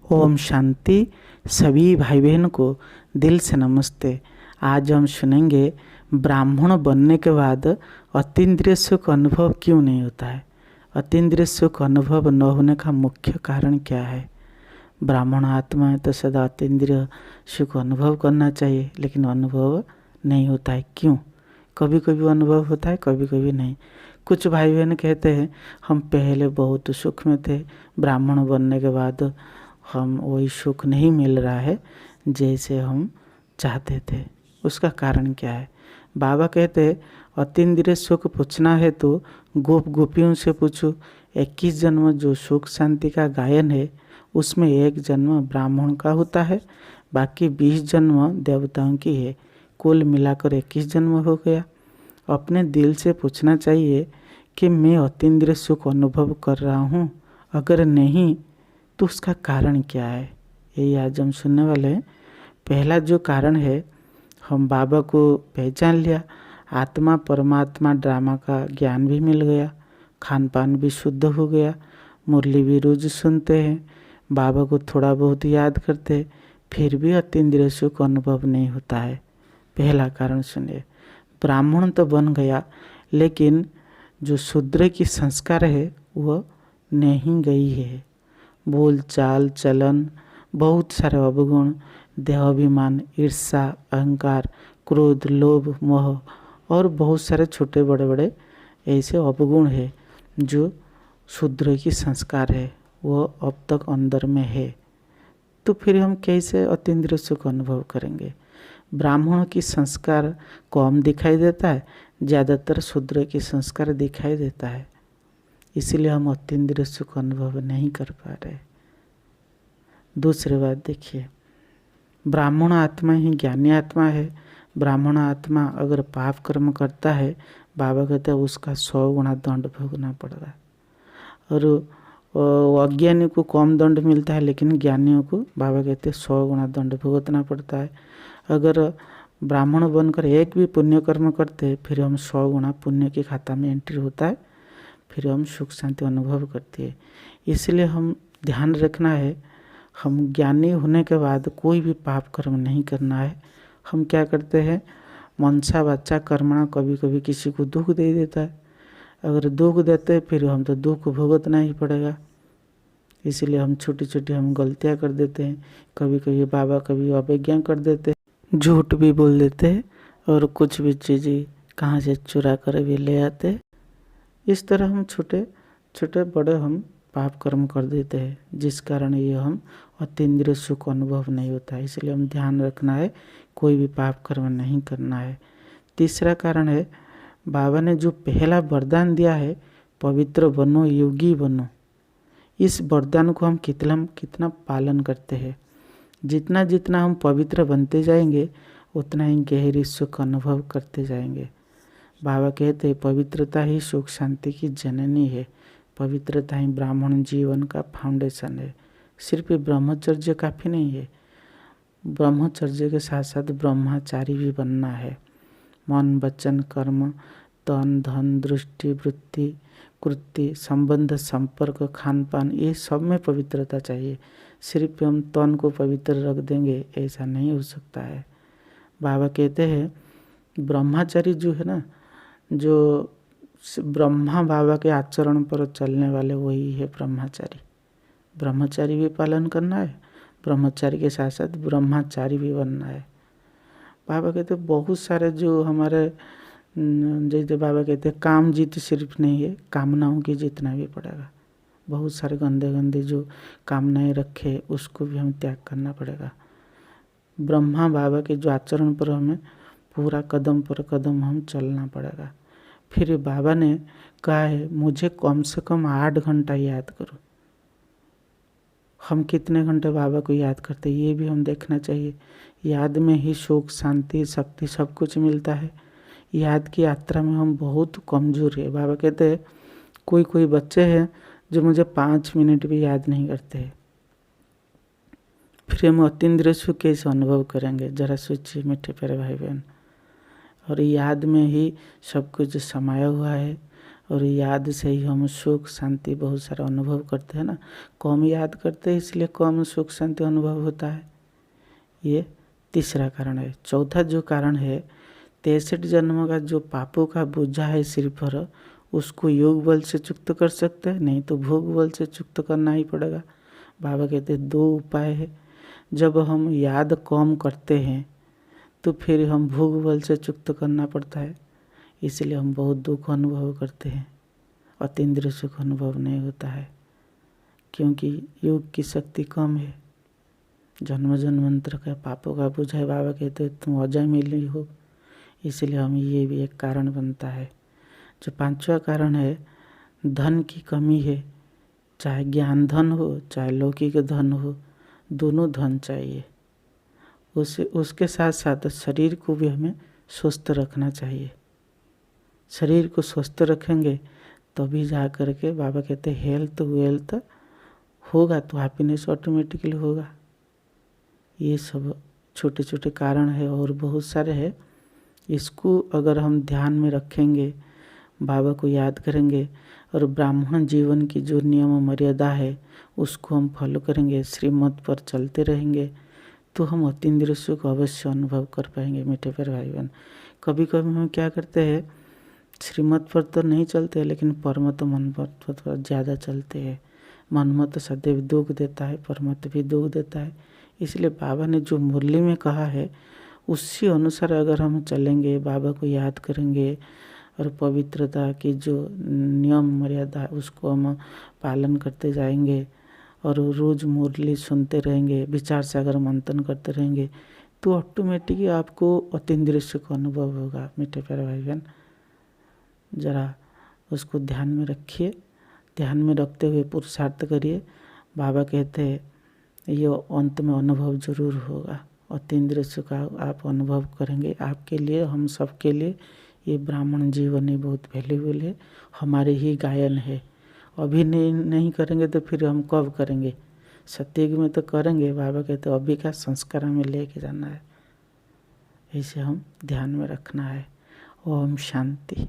ओम शांति। सभी भाई बहन को दिल से नमस्ते। आज हम सुनेंगे ब्राह्मण बनने के बाद अतीन्द्रिय सुख अनुभव क्यों नहीं होता है। अतीन्द्रिय सुख अनुभव न होने का मुख्य कारण क्या है। ब्राह्मण आत्मा है तो सदा अतीन्द्रिय सुख अनुभव करना चाहिए, लेकिन अनुभव नहीं होता है। क्यों? कभी कभी अनुभव होता है, कभी कभी नहीं। कुछ भाई बहन कहते हैं हम पहले बहुत सुख में थे, ब्राह्मण बनने के बाद हम वही सुख नहीं मिल रहा है जैसे हम चाहते थे। उसका कारण क्या है? बाबा कहते हैं अतीन्द्रिय सुख पूछना है तो गोप गोपियों से पूछो। 21 जन्म जो सुख शांति का गायन है उसमें एक जन्म ब्राह्मण का होता है, बाकी 20 जन्म देवताओं की है। कुल मिलाकर 21 जन्म हो गया। अपने दिल से पूछना चाहिए कि मैं अतीन्द्रिय सुख अनुभव कर रहा हूँ। अगर नहीं तो उसका कारण क्या है, यही आज हम सुनने वाले हैं। पहला जो कारण है, हम बाबा को पहचान लिया, आत्मा परमात्मा ड्रामा का ज्ञान भी मिल गया, खान पान भी शुद्ध हो गया, मुरली भी रोज सुनते हैं, बाबा को थोड़ा बहुत याद करते, फिर भी अतीन्द्रिय सुख अनुभव नहीं होता है। पहला कारण सुनिए, ब्राह्मण तो बन गया लेकिन जो शूद्र की संस्कार है वह नहीं गई है। बोल चाल चलन, बहुत सारे अवगुण, देहाभिमान, ईर्ष्या, अहंकार, क्रोध, लोभ, मोह और बहुत सारे छोटे बड़े बड़े ऐसे अवगुण है जो शूद्र की संस्कार है, वो अब तक अंदर में है। तो फिर हम कैसे अतीन्द्रिय सुख अनुभव करेंगे? ब्राह्मणों की संस्कार कम दिखाई देता है, ज़्यादातर शूद्र की संस्कार दिखाई देता है, इसीलिए हम अतीन्द्रिय सुख अनुभव नहीं कर पा रहे। दूसरी बात देखिए, ब्राह्मण आत्मा ही ज्ञानी आत्मा है। ब्राह्मण आत्मा अगर पाप कर्म करता है, बाबा कहते हैं उसका 100 गुना दंड भोगना पड़ेगा। और अज्ञानी को कम दंड मिलता है, लेकिन ज्ञानियों को बाबा कहते हैं 100 गुना दंड भुगतना पड़ता है। अगर ब्राह्मण बनकर एक भी पुण्य कर्म करते हैं, फिर हम 100 गुना पुण्य के खाता में एंट्री होता है, फिर हम सुख शांति अनुभव करते हैं। इसलिए हम ध्यान रखना है, हम ज्ञानी होने के बाद कोई भी पाप कर्म नहीं करना है। हम क्या करते हैं, मनसा वाचा कर्मणा, कभी कभी किसी को दुख दे देता है। अगर दुख देते हैं फिर हम तो दुख भुगतना ही पड़ेगा। इसलिए हम छोटी छोटी हम गलतियां कर देते हैं। कभी कभी बाबा कभी अवज्ञा कर देते हैं, झूठ भी बोल देते हैं और कुछ भी चीज़ें कहाँ से चुरा कर भी ले आते हैं। इस तरह हम छोटे छोटे बड़े हम पाप कर्म कर देते हैं, जिस कारण ये हम अतीन्द्रिय सुख अनुभव नहीं होता है। इसलिए हम ध्यान रखना है, कोई भी पाप कर्म नहीं करना है। तीसरा कारण है, बाबा ने जो पहला वरदान दिया है, पवित्र बनो, योगी बनो, इस वरदान को हम कितना पालन करते हैं। जितना जितना हम पवित्र बनते जाएंगे उतना ही गहरी सुख अनुभव करते जाएंगे। बाबा कहते हैं पवित्रता ही सुख शांति की जननी है, पवित्रता ही ब्राह्मण जीवन का फाउंडेशन है। सिर्फ ब्रह्मचर्य काफ़ी नहीं है, ब्रह्मचर्य के साथ साथ ब्रह्मचारी भी बनना है। मन वचन कर्म, तन धन दृष्टि वृत्ति कृत्य संबंध संपर्क खान पान, ये सब में पवित्रता चाहिए। सिर्फ हम तन को पवित्र रख देंगे ऐसा नहीं हो सकता है। बाबा कहते हैं ब्रह्मचारी जो है ना, जो ब्रह्मा बाबा के आचरण पर चलने वाले वही है ब्रह्मचारी। ब्रह्मचारी भी पालन करना है, ब्रह्मचारी के साथ साथ ब्रह्मचारी भी बनना है। बाबा कहते बहुत सारे जो हमारे जैसे बाबा कहते हैं काम जीत सिर्फ नहीं है, कामनाओं की जीतना भी पड़ेगा। बहुत सारे गंदे गंदे जो कामनाएं रखे उसको भी हम त्याग करना पड़ेगा। ब्रह्मा बाबा के जो आचरण पर हमें पूरा कदम पर कदम हम चलना पड़ेगा। फिर बाबा ने कहा है मुझे कम से कम 8 घंटा याद करो। हम कितने घंटे बाबा को याद करते हैं ये भी हम देखना चाहिए। याद में ही सुख शांति शक्ति सब कुछ मिलता है। याद की यात्रा में हम बहुत कमज़ोर है। बाबा कहते हैं कोई कोई बच्चे हैं जो मुझे 5 मिनट भी याद नहीं करते, फिर हम अतीन्द्रिय सुख कैसे अनुभव करेंगे? जरा सोचिए मीठे प्यारे भाई बहन। और याद में ही सब कुछ समाया हुआ है और याद से ही हम सुख शांति बहुत सारा अनुभव करते हैं ना। कम याद करते हैं इसलिए कम सुख शांति अनुभव होता है। ये तीसरा कारण है। चौथा जो कारण है, 63 जन्मों का जो पापों का बोझा है सिर पर, उसको योग बल से चुक्त कर सकते हैं, नहीं तो भोग बल से चुक्त करना ही पड़ेगा। बाबा कहते हैं 2 उपाय है। जब हम याद कम करते हैं तो फिर हम भोग बल से चुक्त करना पड़ता है, इसलिए हम बहुत दुख अनुभव करते हैं, अतीन्द्रिय सुख अनुभव नहीं होता है, क्योंकि योग की शक्ति कम है। जन्म जन्मांतर का पापों का बोझ है। बाबा कहते हैं तुम अजय मिली हो, इसलिए हम ये भी एक कारण बनता है। जो 5वां कारण है, धन की कमी है। चाहे ज्ञान धन हो चाहे लौकिक धन हो, दोनों धन चाहिए। उसके साथ साथ शरीर को भी हमें स्वस्थ रखना चाहिए। शरीर को स्वस्थ रखेंगे तभी जा कर के बाबा कहते हैं हेल्थ वेल्थ होगा तो हैप्पीनेस ऑटोमेटिकली होगा। ये सब छोटे छोटे कारण है और बहुत सारे हैं। इसको अगर हम ध्यान में रखेंगे, बाबा को याद करेंगे और ब्राह्मण जीवन की जो नियम मर्यादा है उसको हम फॉलो करेंगे, श्रीमत पर चलते रहेंगे, तो हम अतीन्द्रिय सुख अवश्य अनुभव कर पाएंगे। मीठे प्यारे भाई बहन, कभी कभी हम क्या करते हैं, श्रीमत पर तो नहीं चलते लेकिन परमत मन पर ज़्यादा चलते हैं। मनमत सदैव दुख देता है, परमत भी दुख देता है। इसलिए बाबा ने जो मुरली में कहा है उसी अनुसार अगर हम चलेंगे, बाबा को याद करेंगे और पवित्रता की जो नियम मर्यादा है उसको हम पालन करते जाएंगे और रोज़ मुरली सुनते रहेंगे, विचार सागर मंथन करते रहेंगे, तो ऑटोमेटिकली आपको अतीन्द्रिय सुख अनुभव होगा। मीठे प्यारे भाई बहन, ज़रा उसको ध्यान में रखिए, ध्यान में रखते हुए पुरुषार्थ करिए। बाबा कहते हैं ये अंत में अनुभव जरूर होगा। अतीन्द्रिय सुख आप अनुभव करेंगे। आपके लिए, हम सब के लिए ये ब्राह्मण जीवन ही बहुत वैल्यूबल है, हमारे ही गायन है। अभी नहीं करेंगे तो फिर हम कब करेंगे? सत्युग में तो करेंगे। बाबा कहते अभी का संस्कार में लेके जाना है, इसे हम ध्यान में रखना है। ओम शांति।